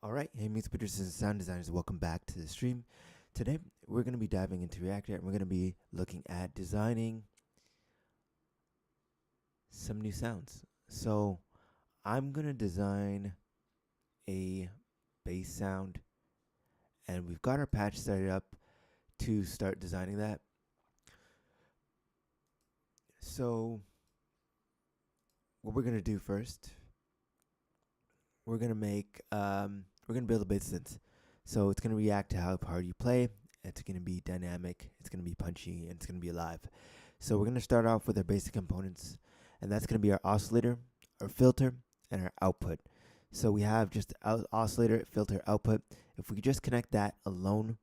Alright, hey music producers and sound designers, welcome back to the stream. Today we're going to be diving into Reactive and we're going to be looking at designing some new sounds. So I'm going to design a bass sound and we've got our patch set up to start designing that. So what we're going to do first, we're going to build a bass synth. So it's going to react to how hard you play. It's going to be dynamic, it's going to be punchy, and it's going to be alive. So we're going to start off with our basic components, and that's going to be our oscillator, our filter, and our output. So we have just oscillator, filter, output. If we just connect that alone,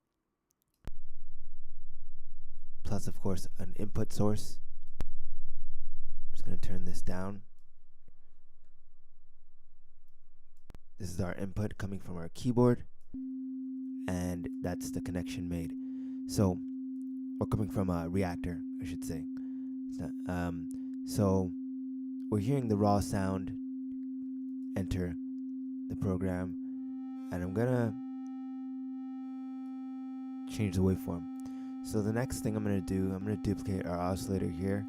plus of course an input source, I'm just going to turn this down. This is our input coming from our keyboard, and that's the connection made. So, or coming from a reactor, I should say. So, we're hearing the raw sound enter the program, and I'm gonna change the waveform. So the next thing I'm gonna do, I'm gonna duplicate our oscillator here.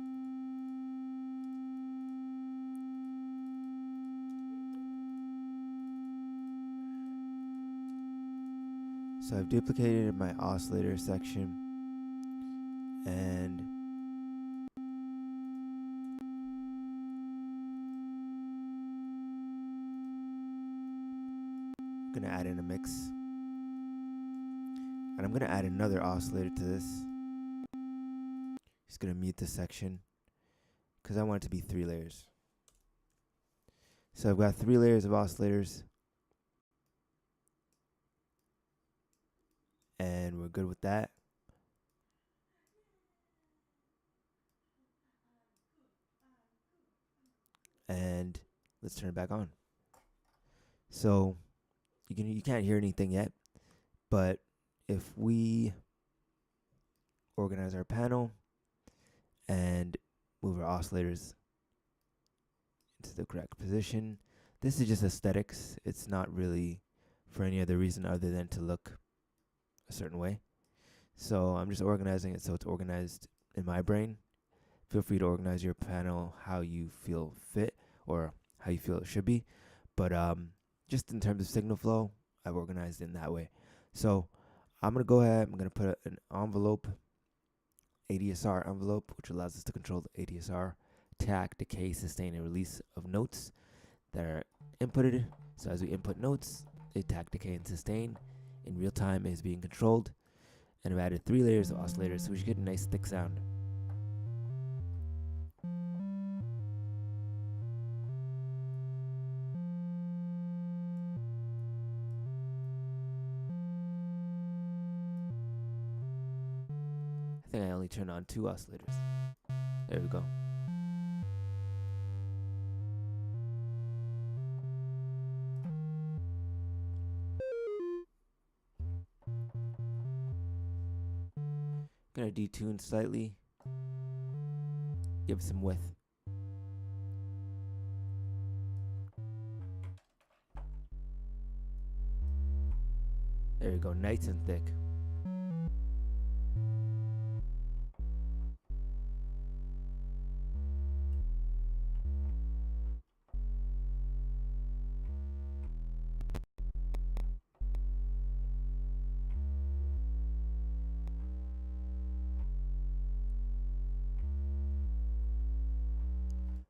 So I've duplicated my oscillator section, and I'm gonna add in a mix, and I'm gonna add another oscillator to this. Just gonna mute this section because I want it to be 3 layers. So I've got 3 layers of oscillators, and we're good with that. And let's turn it back on. So you can't hear anything yet, but if we organize our panel and move our oscillators into the correct position, this is just aesthetics. It's not really for any other reason other than to look a certain way. So I'm just organizing it so it's organized in my brain. Feel free to organize your panel how you feel fit or how you feel it should be. But just in terms of signal flow, I've organized it in that way. So I'm going to go ahead, I'm going to put an envelope, ADSR envelope, which allows us to control the ADSR, attack, decay, sustain, and release of notes that are inputted. So as we input notes, the attack, decay, and sustain in real time is being controlled. And I've added 3 layers of oscillators, so we should get a nice thick sound. I think I only turned on 2 oscillators. There we go. Gonna detune slightly. Give it some width. There we go, nice and thick.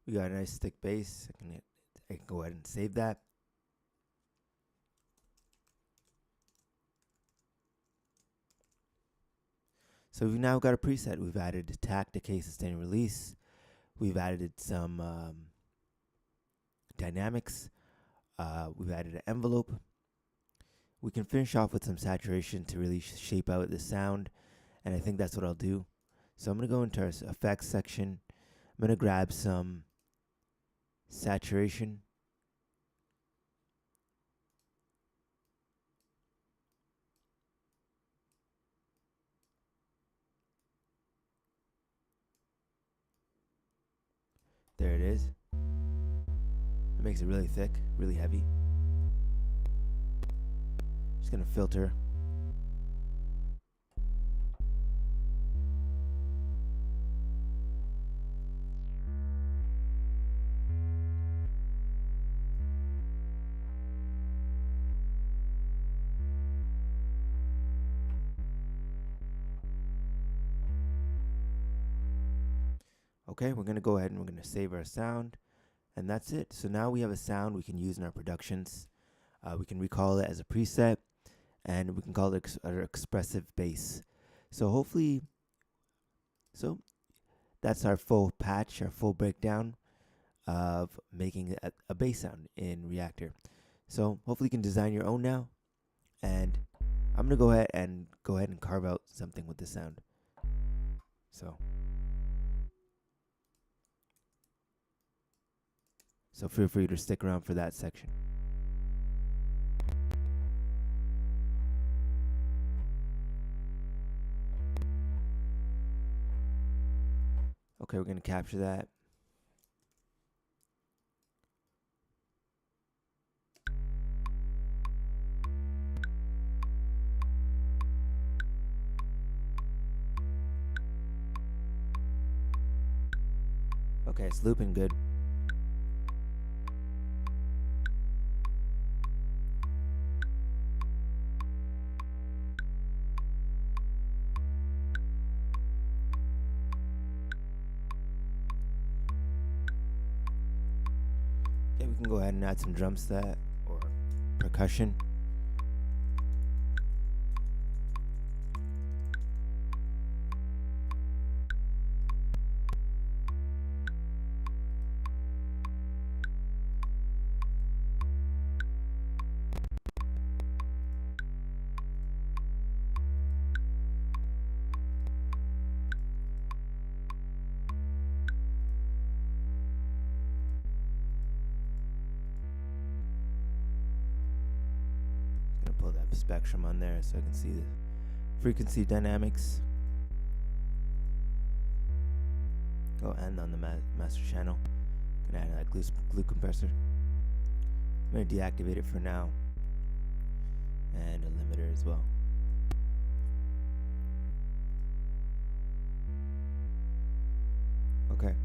We got a nice thick bass. I can go ahead and save that. So we've now got a preset. We've added attack, decay, sustain, release. We've added some dynamics. We've added an envelope. We can finish off with some saturation to really shape out the sound, and I think that's what I'll do. So I'm going to go into our effects section. I'm going to grab some saturation. There it is. It makes it really thick, really heavy. gonna filter. Okay, we're gonna go ahead and we're gonna save our sound, and that's it. So now we have a sound we can use in our productions. We can recall it as a preset, and we can call it our expressive bass. So hopefully, so that's our full patch, our full breakdown of making a bass sound in Reactor. So hopefully you can design your own now, and I'm gonna go ahead and carve out something with this sound. So feel free to stick around for that section. Okay, we're gonna capture that. Okay, it's looping good. Okay, we can go ahead and add some drums to that, or percussion. Pull that spectrum on there so I can see the frequency dynamics. Oh, and on the master channel, gonna add that glue compressor. I'm gonna deactivate it for now, and a limiter as well. Okay,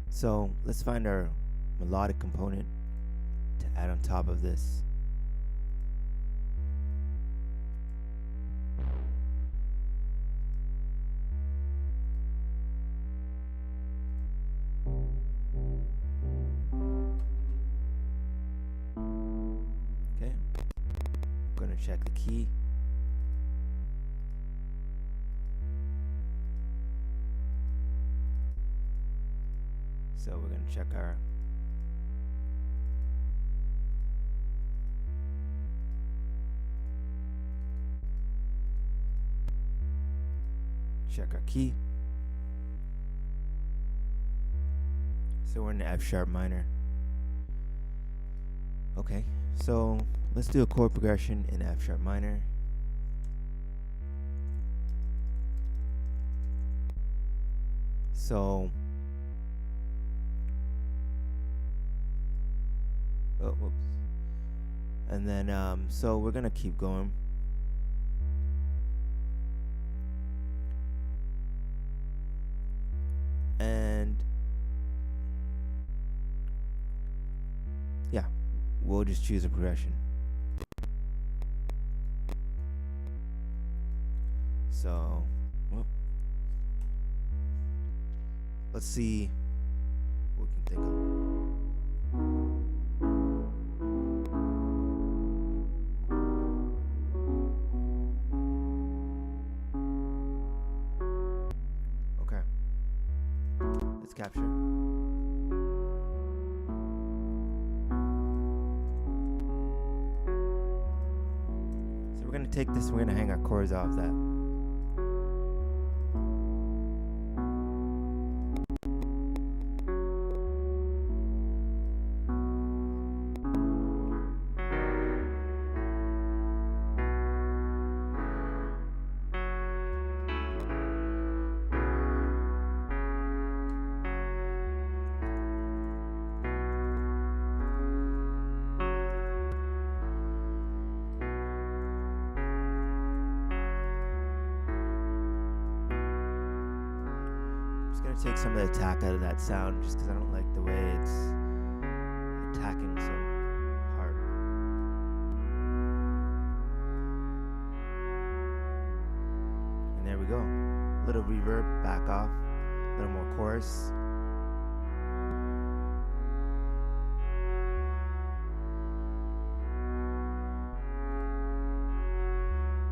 so let's find our melodic component to add on top of this. Okay, I'm gonna check the key. So we're gonna check our key. So we're in the F sharp minor. Okay, so let's do a chord progression in F sharp minor. So whoops. And then so we're gonna keep going. And yeah, we'll just choose a progression. So let's see what we can think of. Okay, let's capture. So we're gonna take this and we're gonna hang our chords off that. gonna take some of the attack out of that sound just because I don't like the way it's attacking so hard. And there we go. Little reverb, back off, a little more chorus.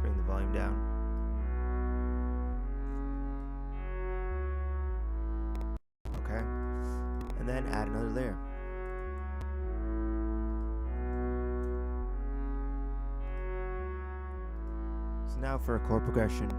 Bring the volume down. Okay. And then add another layer. So now for a chord progression.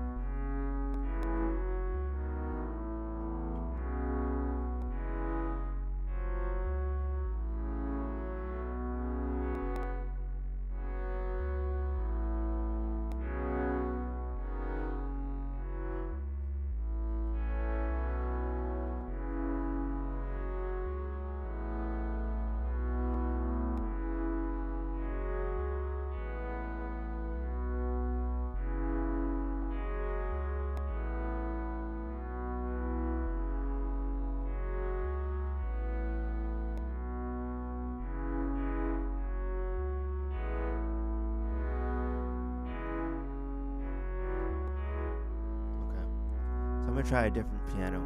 I'm gonna try a different piano.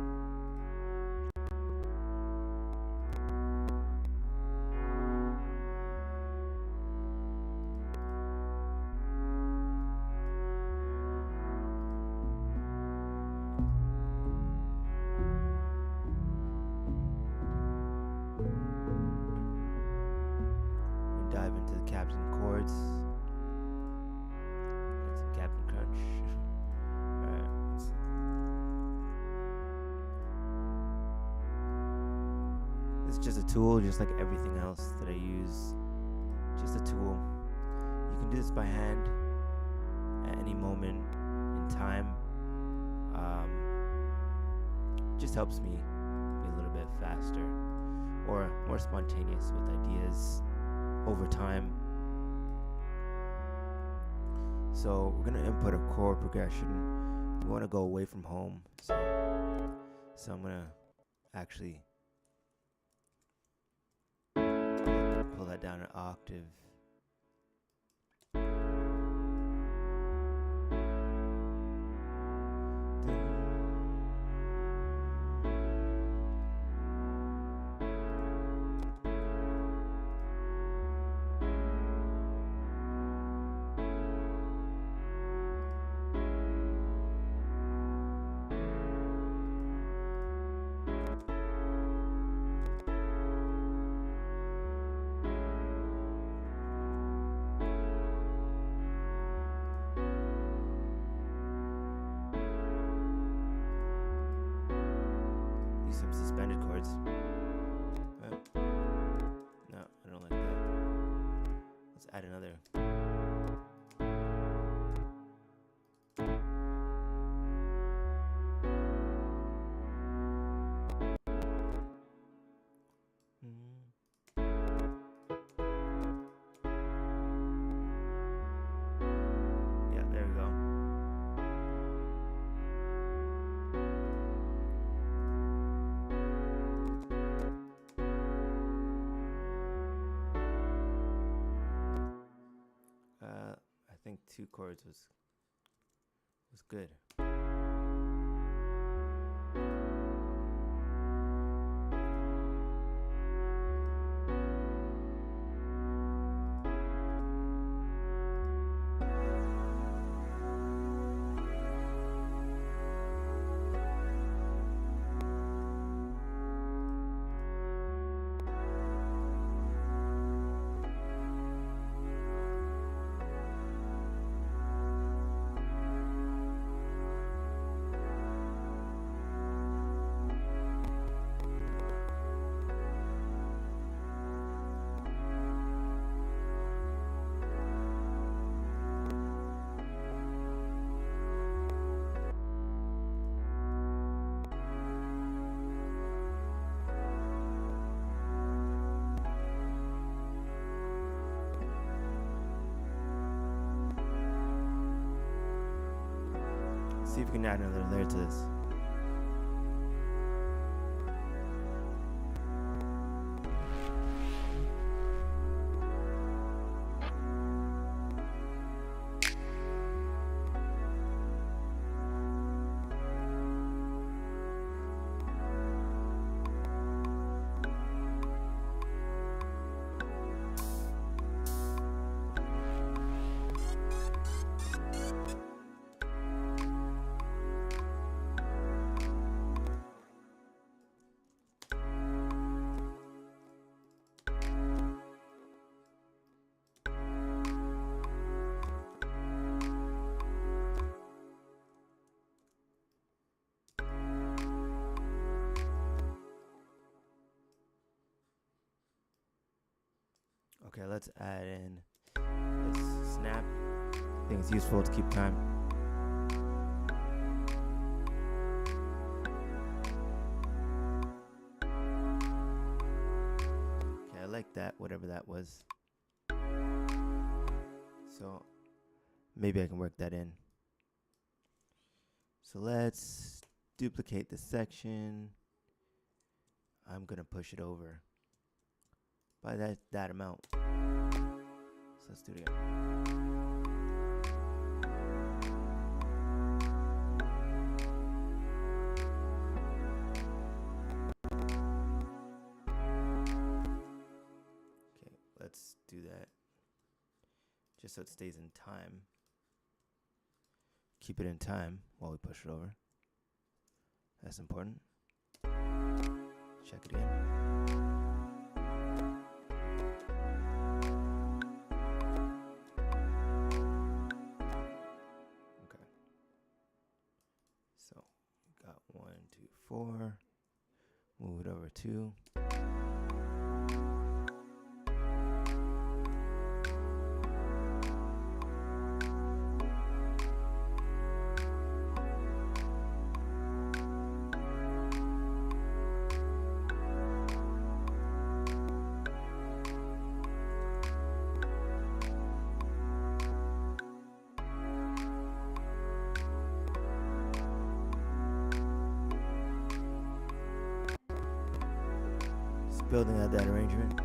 And dive into the Captain chords. Like some Captain Crunch. Alright, let's see. It's just a tool, just like everything else that I use. Just a tool. You can do this by hand at any moment in time. Just helps me be a little bit faster or more spontaneous with ideas over time. So we're gonna input a chord progression. We want to go away from home. So I'm gonna actually pull that down an octave. Some suspended chords. No, I don't like that. Let's add another. Yeah, there we go. I think 2 chords was good. See if we can add another layer to this. Okay, let's add in this snap. I think it's useful to keep time. Okay, I like that, whatever that was. So maybe I can work that in. So let's duplicate the section. I'm gonna push it over by that amount. So let's do it again. Okay, let's do that just so it stays in time. Keep it in time while we push it over. That's important. Check it again. Okay. So we got 1, 2, 4. Move it over 2. Building out that arrangement.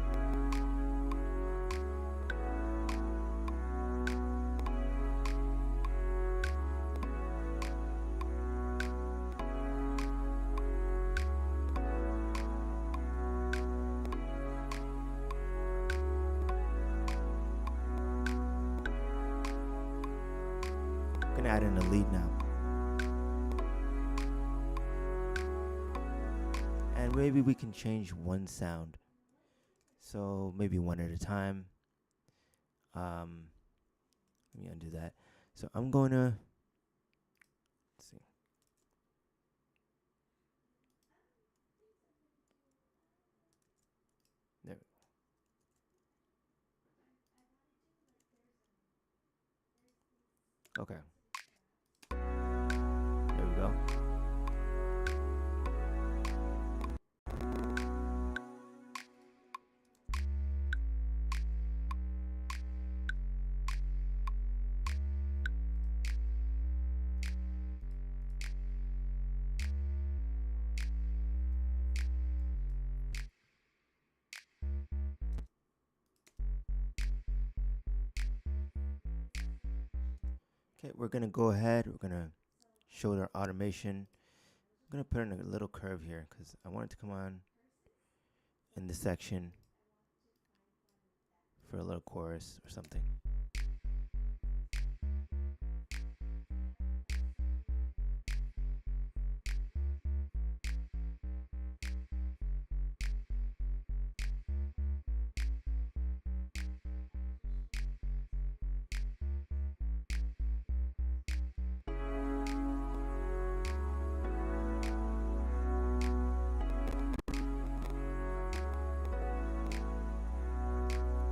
I'm gonna add in a lead now. And maybe we can change one sound. So maybe one at a time. Let me undo that. So I'm going to, let's see. There we go. Okay. There we go. Okay, we're gonna go ahead. We're gonna show our automation. I'm gonna put in a little curve here because I want it to come on in the section for a little chorus or something.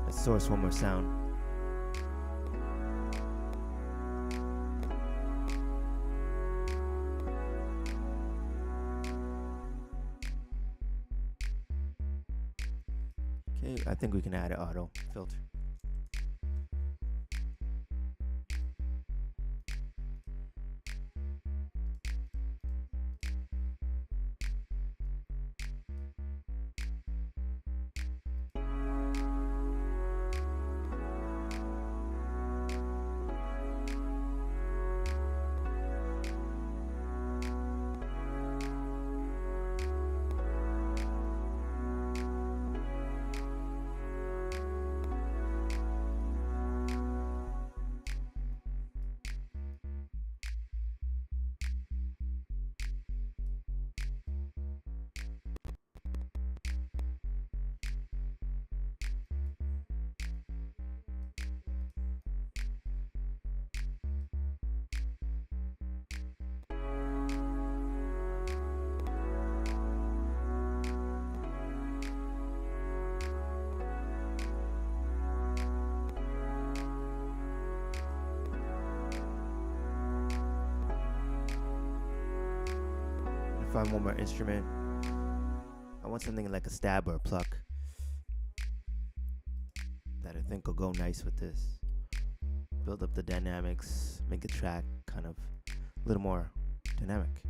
Let's source one more sound. Okay, I think we can add an auto filter. find one more instrument. I want something like a stab or a pluck that I think will go nice with this. Build up the dynamics, make the track kind of a little more dynamic.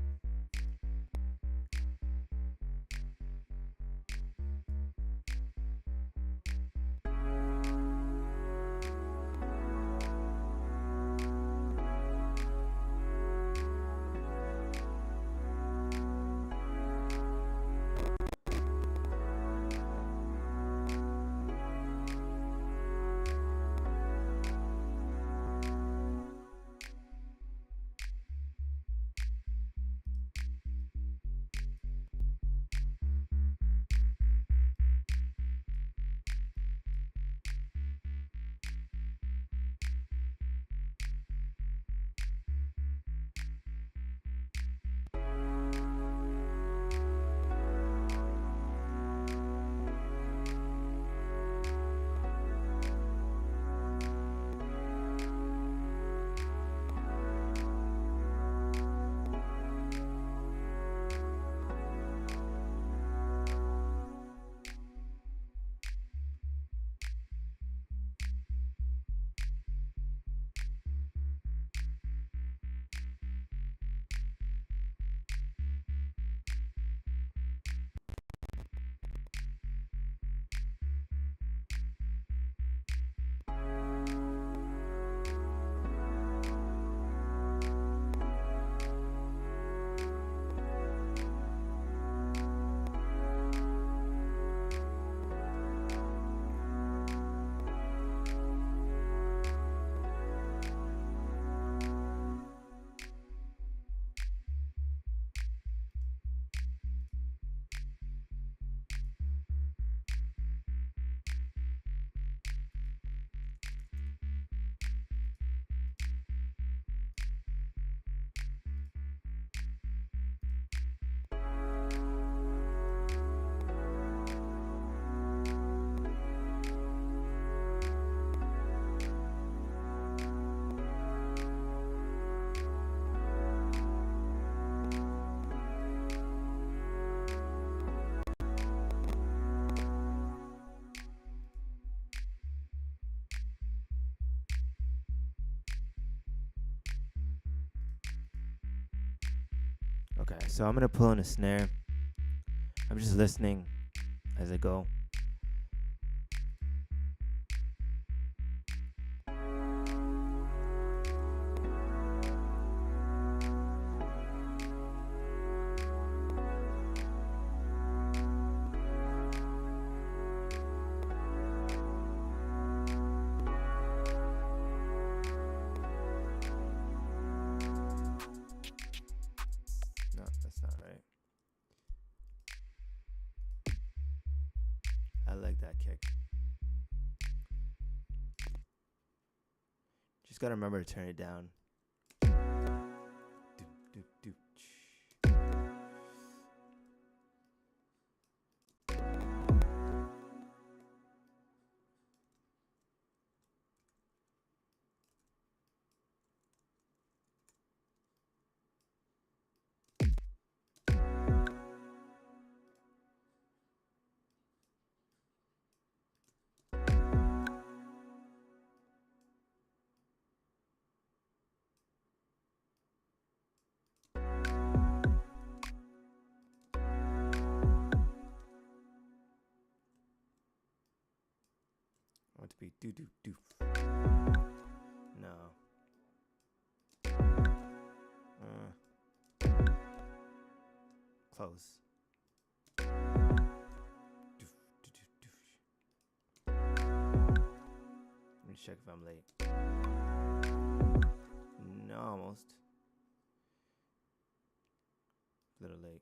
Okay, so I'm gonna pull in a snare. I'm just listening as I go. No, that's not right. I like that kick. Just gotta remember to turn it down. Doop, doop, doop. I want to be doo doo doo. No. Close. Doof, doo, doo, doof. Let me check if I'm late. No, almost. A little late.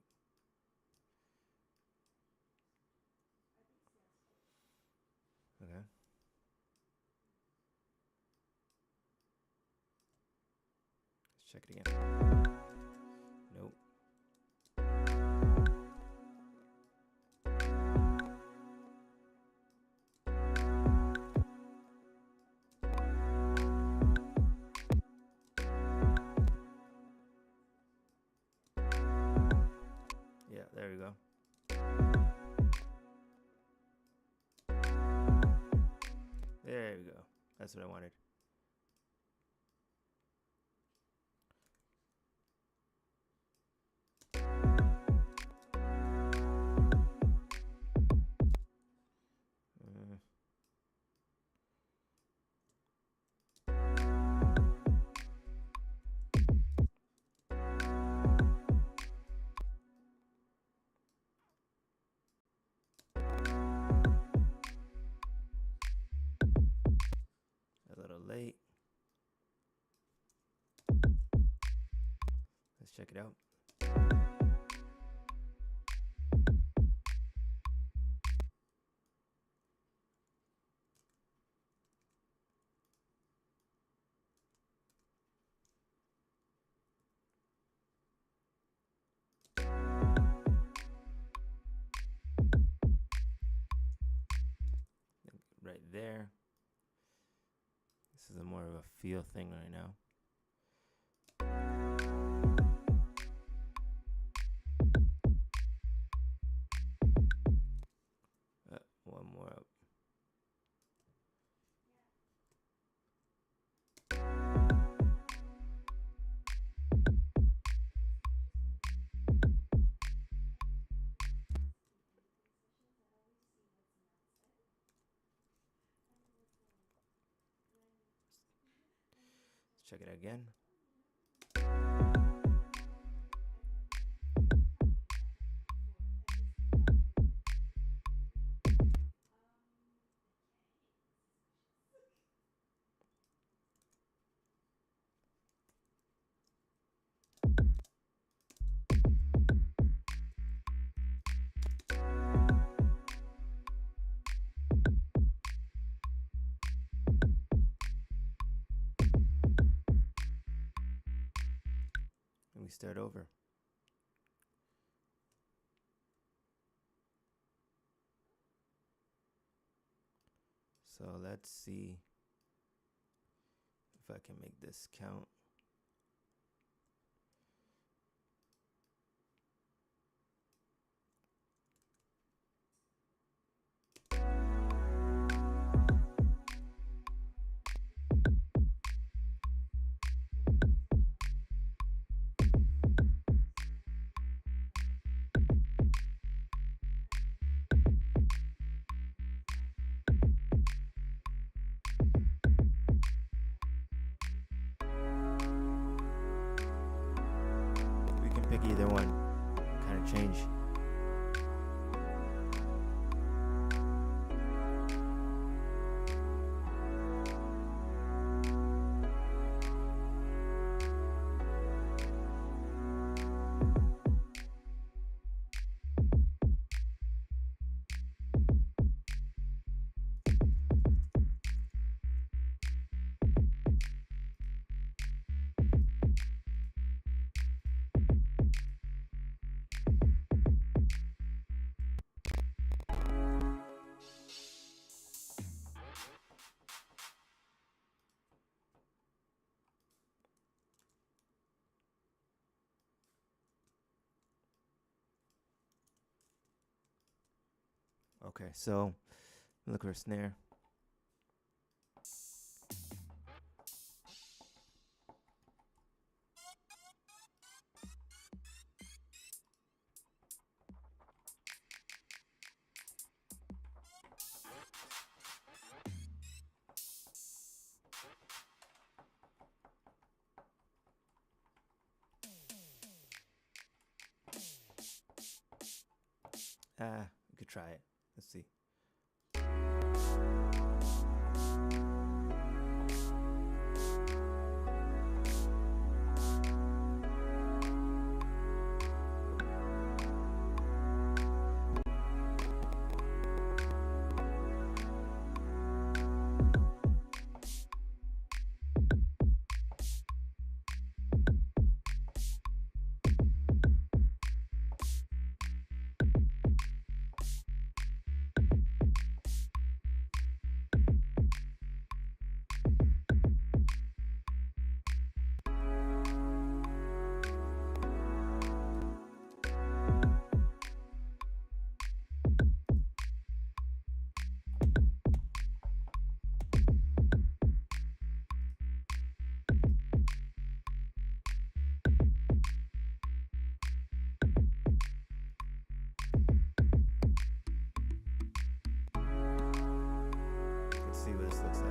Okay. Let's check it again. Nope. That's what I wanted. A little late. Let's check it out. Right there. This is more of a feel thing right now. One more up. Let's check it again. And we start over. So let's see if I can make this count. Pick either one, kind of change. Okay, so look for a snare. We could try it. Let's see. see what this looks like.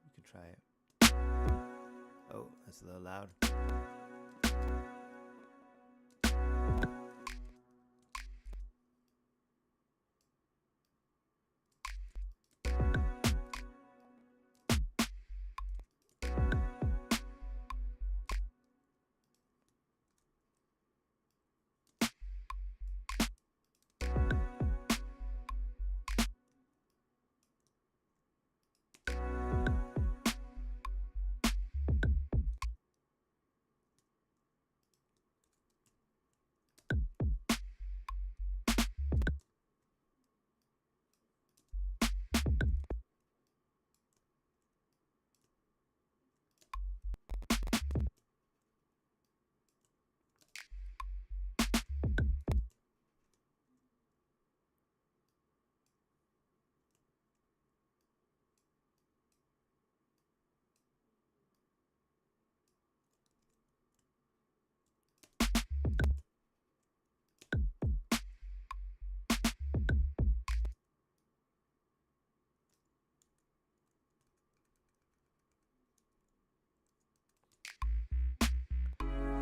You can try it. Oh, that's a little loud.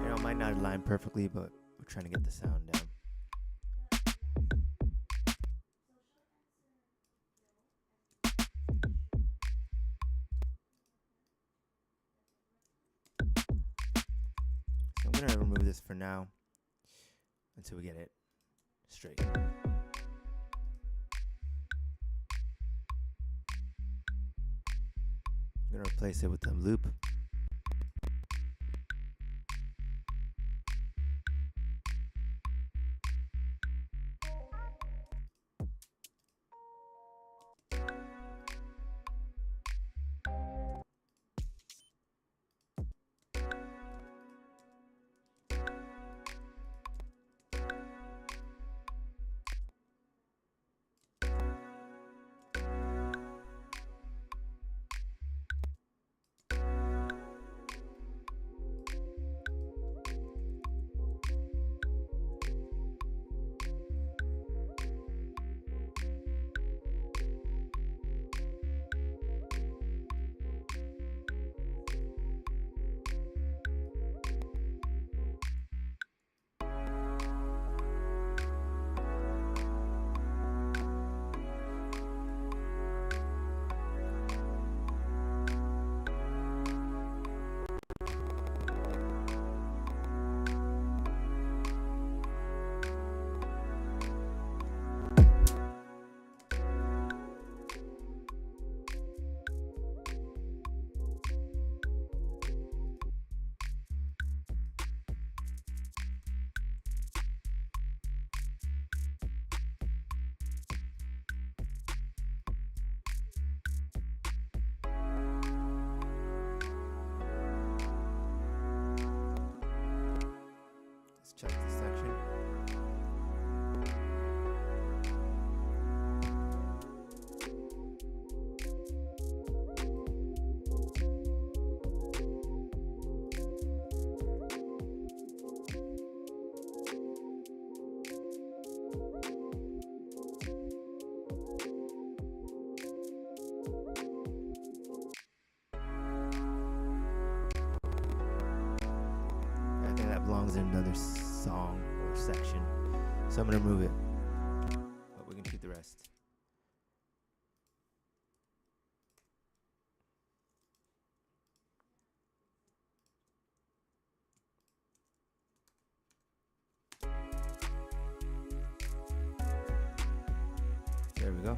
It might not align perfectly, but we're trying to get the sound down. So I'm gonna remove this for now until we get it straight. I'm gonna replace it with the loop. belongs in another song or section. So I'm going to remove it. But we can keep the rest. There we go.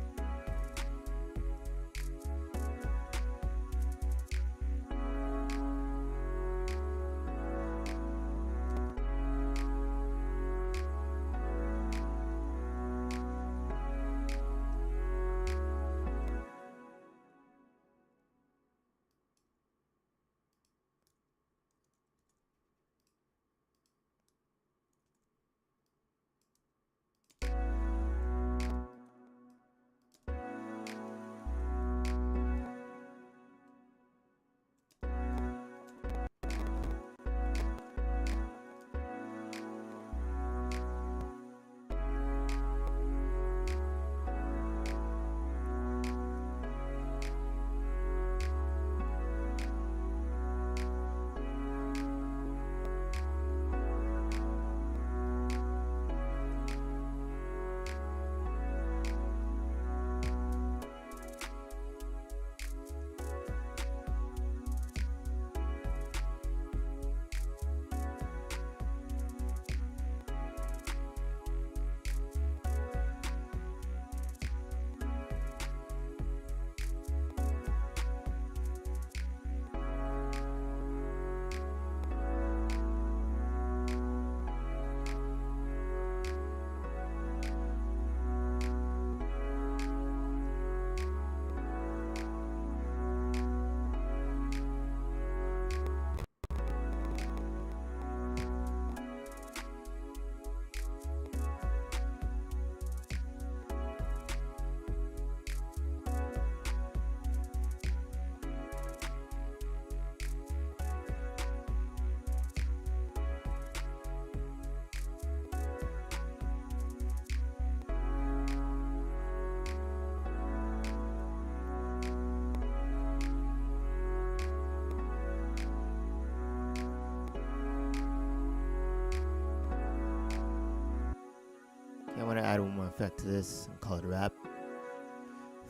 I want to add one more effect to this and call it a wrap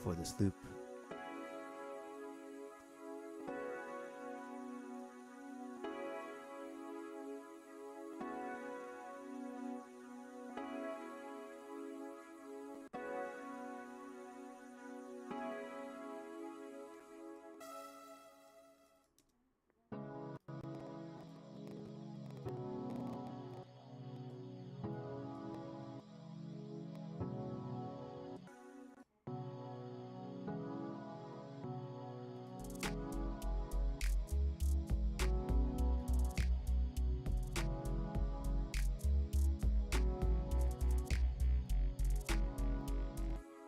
for this loop.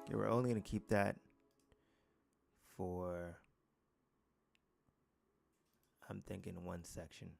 Okay, we're only going to keep that for, I'm thinking, one section.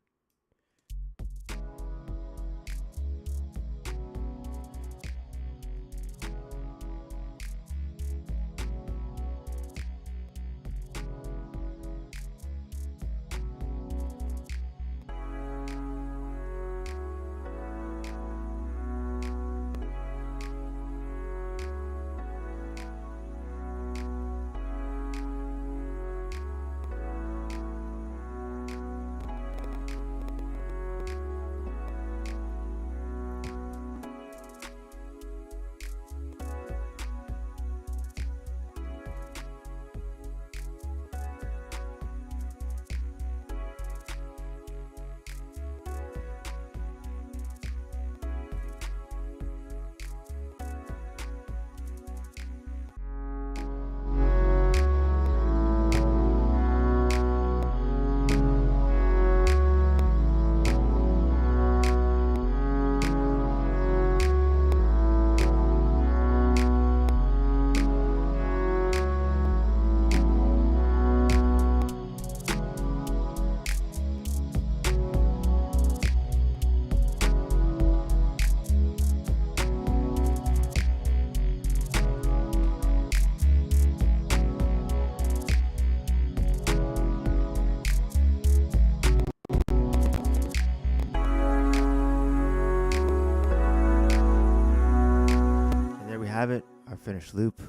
finished loop.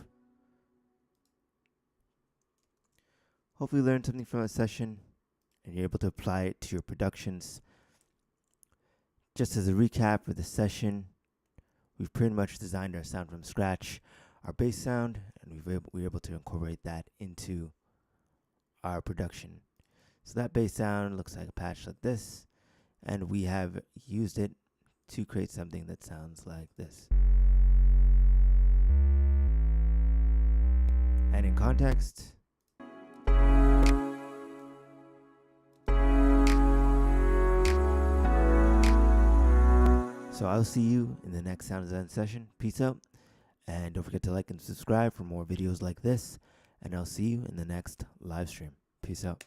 Hopefully you learned something from a session and you're able to apply it to your productions. Just as a recap for the session, we've pretty much designed our sound from scratch, our bass sound, and we were able to incorporate that into our production. So that bass sound looks like a patch like this, and we have used it to create something that sounds like this. And in context, so I'll see you in the next sound design session. Peace out. And don't forget to like and subscribe for more videos like this. And I'll see you in the next live stream. Peace out.